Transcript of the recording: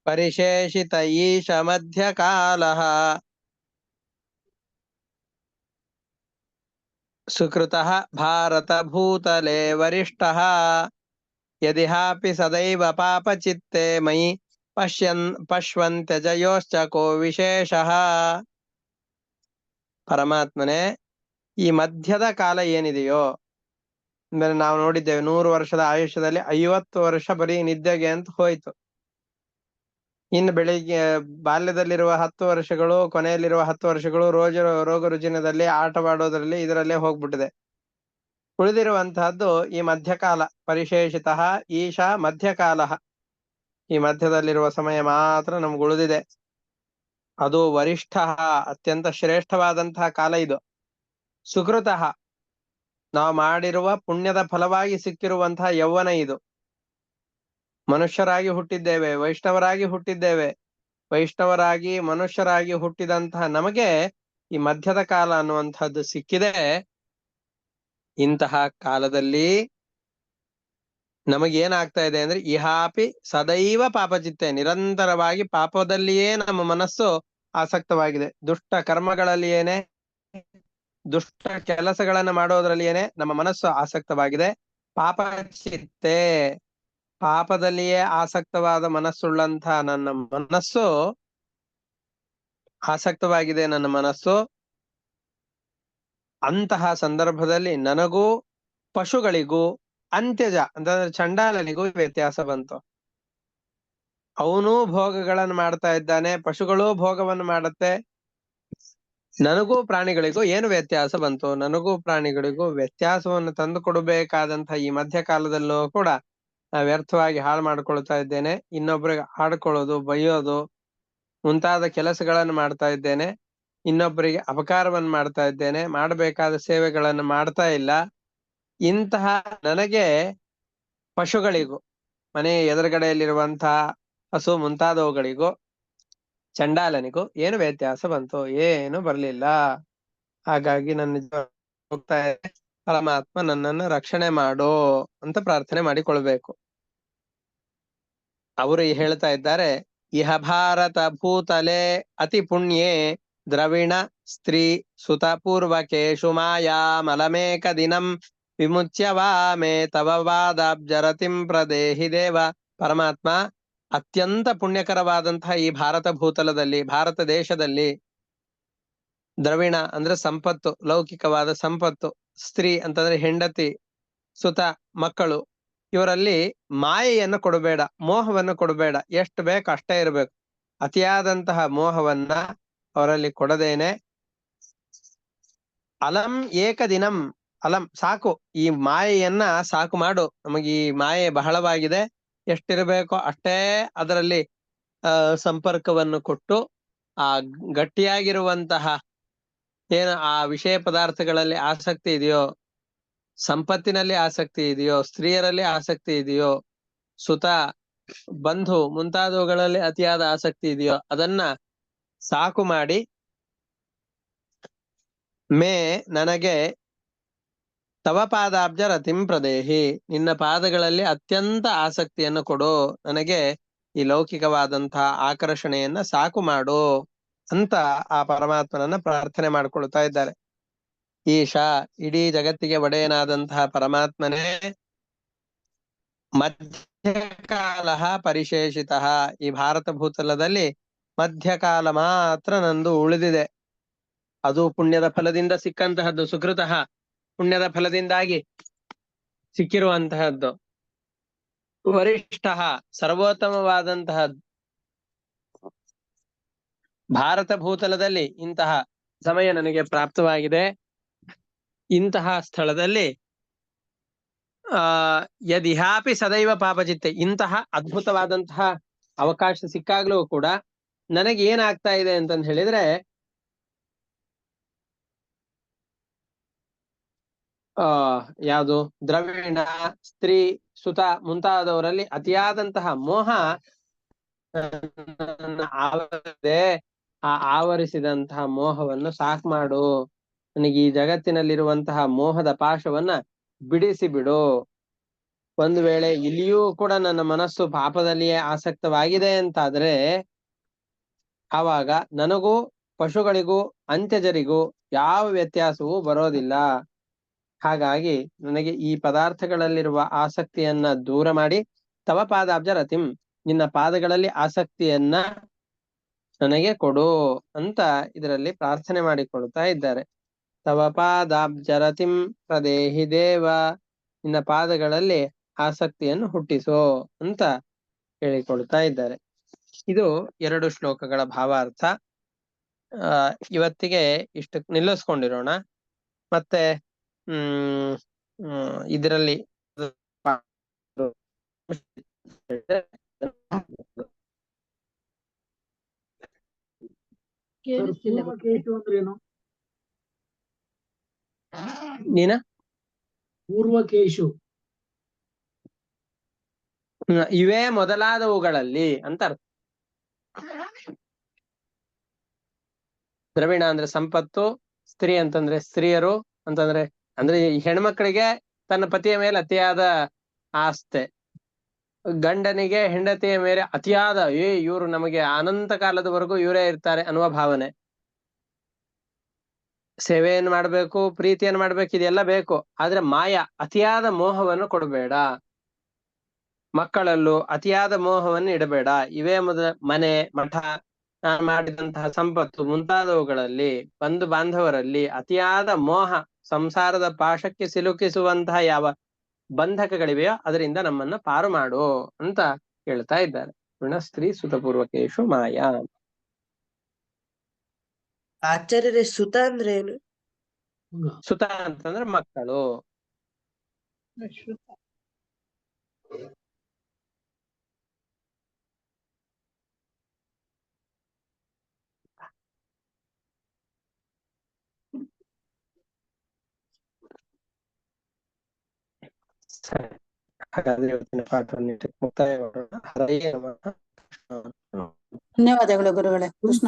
ಪರಿಶೇಷಿತ ಈಶ ಮಧ್ಯಕಾಲಃ ಸುಕೃತಃ ಭಾರತ ಭೂತಲೆ ವರಿಷ್ಠಃ ಯದಿಹಾಪಿ ಸದೈವ ಪಾಪಚಿತ್ತೆ ಮಯಿ ಪಶ್ವಂತ್ಯಜಯೋಶ್ಚ ಕೋ ವಿಶೇಷಃ. ಪರಮಾತ್ಮನೇ, ಈ ಮಧ್ಯದ ಕಾಲ ಏನಿದೆಯೋ, ಅಂದ್ರೆ ನಾವು ನೋಡಿದ್ದೇವೆ 100 ವರ್ಷದ ಆಯುಷ್ಯದಲ್ಲಿ 50 ವರ್ಷ ಬರೀ ನಿದ್ದೆಗೆ ಅಂತ ಹೋಯ್ತು. ಇನ್ನು ಬೆಳಿಗ್ಗೆ ಬಾಲ್ಯದಲ್ಲಿರುವ 10 ವರ್ಷಗಳು, ಕೊನೆಯಲ್ಲಿರುವ 10 ವರ್ಷಗಳು ರೋಗ ರುಜಿನದಲ್ಲಿ ಆಟವಾಡೋದ್ರಲ್ಲಿ ಇದರಲ್ಲೇ ಹೋಗ್ಬಿಟ್ಟಿದೆ. ಉಳಿದಿರುವಂತಹದ್ದು ಈ ಮಧ್ಯಕಾಲ. ಪರಿಶೇಷಿತ ಈಶಾ ಮಧ್ಯಕಾಲ, ಈ ಮಧ್ಯದಲ್ಲಿರುವ ಸಮಯ ಮಾತ್ರ ನಮ್ಗೆ ಉಳಿದಿದೆ. ಅದು ವರಿಷ್ಠ, ಅತ್ಯಂತ ಶ್ರೇಷ್ಠವಾದಂತಹ ಕಾಲ ಇದು. ಸುಕೃತಃ, ನಾವು ಮಾಡಿರುವ ಪುಣ್ಯದ ಫಲವಾಗಿ ಸಿಕ್ಕಿರುವಂತಹ ಯೌವನ ಇದು. ಮನುಷ್ಯರಾಗಿ ಹುಟ್ಟಿದ್ದೇವೆ, ವೈಷ್ಣವರಾಗಿ ಹುಟ್ಟಿದ್ದೇವೆ. ವೈಷ್ಣವರಾಗಿ ಮನುಷ್ಯರಾಗಿ ಹುಟ್ಟಿದಂತಹ ನಮಗೆ ಈ ಮಧ್ಯದ ಕಾಲ ಅನ್ನುವಂಥದ್ದು ಸಿಕ್ಕಿದೆ. ಇಂತಹ ಕಾಲದಲ್ಲಿ ನಮಗೇನಾಗ್ತಾ ಇದೆ ಅಂದ್ರೆ, ಇಹಾಪಿ ಸದೈವ ಪಾಪಚಿತ್ತೆ, ನಿರಂತರವಾಗಿ ಪಾಪದಲ್ಲಿಯೇ ನಮ್ಮ ಮನಸ್ಸು ಆಸಕ್ತವಾಗಿದೆ. ದುಷ್ಟ ಕರ್ಮಗಳಲ್ಲಿಯೇನೆ, ದುಷ್ಟ ಕೆಲಸಗಳನ್ನ ಮಾಡೋದ್ರಲ್ಲಿಯೇನೆ ನಮ್ಮ ಮನಸ್ಸು ಆಸಕ್ತವಾಗಿದೆ. ಪಾಪಚಿತ್ತೆ, ಪಾಪದಲ್ಲಿಯೇ ಆಸಕ್ತವಾದ ಮನಸ್ಸುಳ್ಳಂತಹ ನನ್ನ ಮನಸ್ಸು ಆಸಕ್ತವಾಗಿದೆ. ನನ್ನ ಮನಸ್ಸು ಅಂತಹ ಸಂದರ್ಭದಲ್ಲಿ ನನಗೂ ಪಶುಗಳಿಗೂ ಅಂತ್ಯಜ ಅಂತಂದ್ರೆ ಚಂಡಾಲನಿಗೂ ವ್ಯತ್ಯಾಸ ಬಂತು. ಅವನು ಭೋಗಗಳನ್ನು ಮಾಡ್ತಾ ಇದ್ದಾನೆ, ಪಶುಗಳು ಭೋಗವನ್ನು ಮಾಡುತ್ತೆ. ನನಗೂ ಪ್ರಾಣಿಗಳಿಗೂ ಏನು ವ್ಯತ್ಯಾಸ ಬಂತು? ನನಗೂ ಪ್ರಾಣಿಗಳಿಗೂ ವ್ಯತ್ಯಾಸವನ್ನು ತಂದು ಕೊಡಬೇಕಾದಂತಹ ಈ ಮಧ್ಯಕಾಲದಲ್ಲೂ ಕೂಡ ವ್ಯರ್ಥವಾಗಿ ಹಾಳು ಮಾಡ್ಕೊಳ್ತಾ ಇದ್ದೇನೆ. ಇನ್ನೊಬ್ಬರಿಗೆ ಆಡ್ಕೊಳ್ಳೋದು, ಬೈಯೋದು ಮುಂತಾದ ಕೆಲಸಗಳನ್ನು ಮಾಡ್ತಾ ಇದ್ದೇನೆ. ಇನ್ನೊಬ್ಬರಿಗೆ ಅಪಕಾರವನ್ನು ಮಾಡ್ತಾ ಇದ್ದೇನೆ. ಮಾಡಬೇಕಾದ ಸೇವೆಗಳನ್ನು ಮಾಡ್ತಾ ಇಲ್ಲ. ಇಂತಹ ನನಗೆ ಪಶುಗಳಿಗೂ, ಮನೆ ಎದುರುಗಡೆಯಲ್ಲಿರುವಂತಹ ಹಸು ಮುಂತಾದವುಗಳಿಗೂ ಚಂಡಾಲನಿಗೂ ಏನು ವ್ಯತ್ಯಾಸ ಬಂತು? ಏನು ಬರ್ಲಿಲ್ಲ. ಹಾಗಾಗಿ ನನ್ನ ಹೋಗ್ತಾ ಇದೆ. ಪರಮಾತ್ಮ ನನ್ನನ್ನು ರಕ್ಷಣೆ ಮಾಡೋ ಅಂತ ಪ್ರಾರ್ಥನೆ ಮಾಡಿಕೊಳ್ಬೇಕು. ಅವರು ಹೇಳ್ತಾ ಇದ್ದಾರೆ, ಇಹ ಭಾರತ ಭೂತಲೆ ಅತಿ ಪುಣ್ಯೇ ದ್ರವಿಣ ಸ್ತ್ರೀ ಸುತ ಪೂರ್ವಕೇಶು ಮಾಯಾ ಮಲಮೇಕ ದಿನಂ ವಿಮುಚ್ಯವಾ ಮೇ ತವ ವಾದಾಬ್ಜರತಿಂ ಪ್ರದೇಹಿ ದೇವ. ಪರಮಾತ್ಮ, ಅತ್ಯಂತ ಪುಣ್ಯಕರವಾದಂತಹ ಈ ಭಾರತ ಭೂತಲದಲ್ಲಿ, ಭಾರತ ದೇಶದಲ್ಲಿ ದ್ರವಿಣ ಅಂದ್ರೆ ಸಂಪತ್ತು, ಲೌಕಿಕವಾದ ಸಂಪತ್ತು, ಸ್ತ್ರೀ ಅಂತಂದ್ರೆ ಹೆಂಡತಿ, ಸುತ ಮಕ್ಕಳು, ಇವರಲ್ಲಿ ಮಾಯೆಯನ್ನು ಕೊಡಬೇಡ, ಮೋಹವನ್ನು ಕೊಡಬೇಡ. ಎಷ್ಟು ಬೇಕು ಅಷ್ಟೇ ಇರಬೇಕು. ಅತಿಯಾದಂತಹ ಮೋಹವನ್ನ ಅವರಲ್ಲಿ ಕೊಡದೇನೆ, ಅಲಂ ಏಕದಿನಂ, ಅಲಂ ಸಾಕು, ಈ ಮಾಯೆಯನ್ನ ಸಾಕು ಮಾಡು. ನಮಗೆ ಈ ಮಾಯೆ ಬಹಳವಾಗಿದೆ, ಎಷ್ಟಿರಬೇಕೋ ಅಷ್ಟೇ ಅದರಲ್ಲಿ ಸಂಪರ್ಕವನ್ನು ಕೊಟ್ಟು, ಆ ಗಟ್ಟಿಯಾಗಿರುವಂತಹ ಏನು ಆ ವಿಷಯ ಪದಾರ್ಥಗಳಲ್ಲಿ ಆಸಕ್ತಿ ಇದೆಯೋ, ಸಂಪತ್ತಿನಲ್ಲಿ ಆಸಕ್ತಿ ಇದೆಯೋ, ಸ್ತ್ರೀಯರಲ್ಲಿ ಆಸಕ್ತಿ ಇದೆಯೋ, ಸುತ ಬಂಧು ಮುಂತಾದವುಗಳಲ್ಲಿ ಅತಿಯಾದ ಆಸಕ್ತಿ ಇದೆಯೋ, ಅದನ್ನ ಸಾಕು ಮಾಡಿ ಮೇ ನನಗೆ ತವ ಪಾದಾಬ್ಜ ರತಿಂ ಪ್ರದೇಹಿ, ನಿನ್ನ ಪಾದಗಳಲ್ಲಿ ಅತ್ಯಂತ ಆಸಕ್ತಿಯನ್ನು ಕೊಡು, ನನಗೆ ಈ ಲೌಕಿಕವಾದಂತಹ ಆಕರ್ಷಣೆಯನ್ನ ಸಾಕು ಮಾಡು ಅಂತ ಆ ಪರಮಾತ್ಮನನ್ನ ಪ್ರಾರ್ಥನೆ ಮಾಡ್ಕೊಳ್ತಾ ಇದ್ದಾರೆ. ಈಶಾ, ಇಡೀ ಜಗತ್ತಿಗೆ ಒಡೆಯನಾದಂತಹ ಪರಮಾತ್ಮನೇ, ಮಧ್ಯಕಾಲ ಪರಿಶೇಷಿತ, ಈ ಭಾರತ ಭೂತಲದಲ್ಲಿ ಮಧ್ಯಕಾಲ ಮಾತ್ರ ನಂದು ಉಳಿದಿದೆ. ಅದು ಪುಣ್ಯದ ಫಲದಿಂದ ಸಿಕ್ಕಂತಹದ್ದು, ಸುಕೃತಃ ಪುಣ್ಯದ ಫಲದಿಂದಾಗಿ ಸಿಕ್ಕಿರುವಂತಹದ್ದು. ವರಿಷ್ಠ, ಸರ್ವೋತ್ತಮವಾದಂತಹದ್ದು. ಭಾರತ ಭೂತಲದಲ್ಲಿ ಇಂತಹ ಸಮಯ ನನಗೆ ಪ್ರಾಪ್ತವಾಗಿದೆ. ಇಂತಹ ಸ್ಥಳದಲ್ಲಿ ಯದಿಹಾಪಿ ಸದೈವ ಪಾಪಚಿತ್ತೆ, ಇಂತಹ ಅದ್ಭುತವಾದಂತಹ ಅವಕಾಶ ಸಿಕ್ಕಾಗ್ಲೂ ಕೂಡ ನನಗೆ ಏನಾಗ್ತಾ ಇದೆ ಅಂತಂದು ಹೇಳಿದ್ರೆ, ಯಾವುದು ದ್ರವಿಣ ಸ್ತ್ರೀ ಸುತ ಮುಂತಾದವರಲ್ಲಿ ಅತಿಯಾದಂತಹ ಮೋಹ ಆವರಿಸಿದೆ. ಆ ಆವರಿಸಿದಂತಹ ಮೋಹವನ್ನು ಸಾಕು ಮಾಡು, ನನಗೆ ಈ ಜಗತ್ತಿನಲ್ಲಿರುವಂತಹ ಮೋಹದ ಪಾಶವನ್ನ ಬಿಡಿಸಿ ಬಿಡು. ಒಂದು ವೇಳೆ ಇಲ್ಲಿಯೂ ಕೂಡ ನನ್ನ ಮನಸ್ಸು ಪಾಪದಲ್ಲಿಯೇ ಆಸಕ್ತವಾಗಿದೆ ಅಂತಾದ್ರೆ ಆವಾಗ ನನಗೂ ಪಶುಗಳಿಗೂ ಅಂತ್ಯಜರಿಗೂ ಯಾವ ವ್ಯತ್ಯಾಸವೂ ಬರೋದಿಲ್ಲ. ಹಾಗಾಗಿ ನನಗೆ ಈ ಪದಾರ್ಥಗಳಲ್ಲಿರುವ ಆಸಕ್ತಿಯನ್ನ ದೂರ ಮಾಡಿ ತವ ಪಾದಾಬ್ಜ ರತಿಂ, ನಿನ್ನ ಪಾದಗಳಲ್ಲಿ ಆಸಕ್ತಿಯನ್ನ ನನಗೆ ಕೊಡು ಅಂತ ಇದರಲ್ಲಿ ಪ್ರಾರ್ಥನೆ ಮಾಡಿಕೊಳ್ತಾ ಇದ್ದಾರೆ. ತವ ಪಾದಾಬ್ಜ ರತಿಂ ಪ್ರದೇಹಿ ದೇವ, ನಿನ್ನ ಪಾದಗಳಲ್ಲಿ ಆಸಕ್ತಿಯನ್ನು ಹುಟ್ಟಿಸೋ ಅಂತ ಹೇಳಿಕೊಳ್ತಾ ಇದ್ದಾರೆ. ಇದು 2 ಶ್ಲೋಕಗಳ ಭಾವಾರ್ಥ. ಇವತ್ತಿಗೆ ಇಷ್ಟಕ್ಕೆ ನಿಲ್ಲಿಸ್ಕೊಂಡಿರೋಣ. ಮತ್ತೆ ಇದರಲ್ಲಿ ನೀನ ಪೂರ್ವಕೇಶು ಇವೇ ಮೊದಲಾದವುಗಳಲ್ಲಿ ಅಂತ ಅರ್ಥ. ದ್ರವಿಣ ಅಂದ್ರೆ ಸಂಪತ್ತು, ಸ್ತ್ರೀ ಅಂತಂದ್ರೆ ಸ್ತ್ರೀಯರು ಅಂತಂದ್ರೆ ಅಂದ್ರೆ ಈ ಹೆಣ್ಮಕ್ಳಿಗೆ ತನ್ನ ಪತಿಯ ಮೇಲೆ ಅತಿಯಾದ ಆಸ್ತೆ, ಗಂಡನಿಗೆ ಹೆಂಡತಿಯ ಮೇಲೆ ಅತಿಯಾದ ಇವರು ನಮಗೆ ಅನಂತ ಕಾಲದವರೆಗೂ ಇವರೇ ಇರ್ತಾರೆ ಅನ್ನುವ ಭಾವನೆ. ಸೇವೆಯನ್ನು ಮಾಡ್ಬೇಕು, ಪ್ರೀತಿಯನ್ನು ಮಾಡ್ಬೇಕು, ಇದೆಲ್ಲ ಬೇಕು. ಆದ್ರೆ ಮಾಯ ಅತಿಯಾದ ಮೋಹವನ್ನು ಕೊಡಬೇಡ. ಮಕ್ಕಳಲ್ಲೂ ಅತಿಯಾದ ಮೋಹವನ್ನು ಇಡಬೇಡ. ಇವೇ ಮನೆ, ಮಠ, ಮಾಡಿದಂತಹ ಸಂಪತ್ತು ಮುಂತಾದವುಗಳಲ್ಲಿ, ಬಂಧು ಬಾಂಧವರಲ್ಲಿ ಅತಿಯಾದ ಮೋಹ, ಸಂಸಾರದ ಪಾಶಕ್ಕೆ ಸಿಲುಕಿಸುವಂತಹ ಯಾವ ಬಂಧಕಗಳಿವೆಯೋ ಅದರಿಂದ ನಮ್ಮನ್ನ ಪಾರು ಮಾಡು ಅಂತ ಹೇಳ್ತಾ ಇದ್ದಾರೆ. ಸ್ತ್ರೀ ಸುತಪೂರ್ವಕೇಶು ಮಾಯಾ. ಆಚಾರ್ಯರೇ, ಸುತ ಅಂದ್ರೆ ಏನು? ಸುತ ಅಂತಂದ್ರೆ ಮಕ್ಕಳು. ಸರಿ, ಹಾಗಾದ್ರೆ ಇವತ್ತಿನ ಪಾಠವನ್ನು ಮುಕ್ತಾಯ ಮಾಡೋಣ. ಹರಯೇ ನಮಃ. ಧನ್ಯವಾದಗಳು ಗುರುಗಳೇ. ಕೃಷ್ಣ.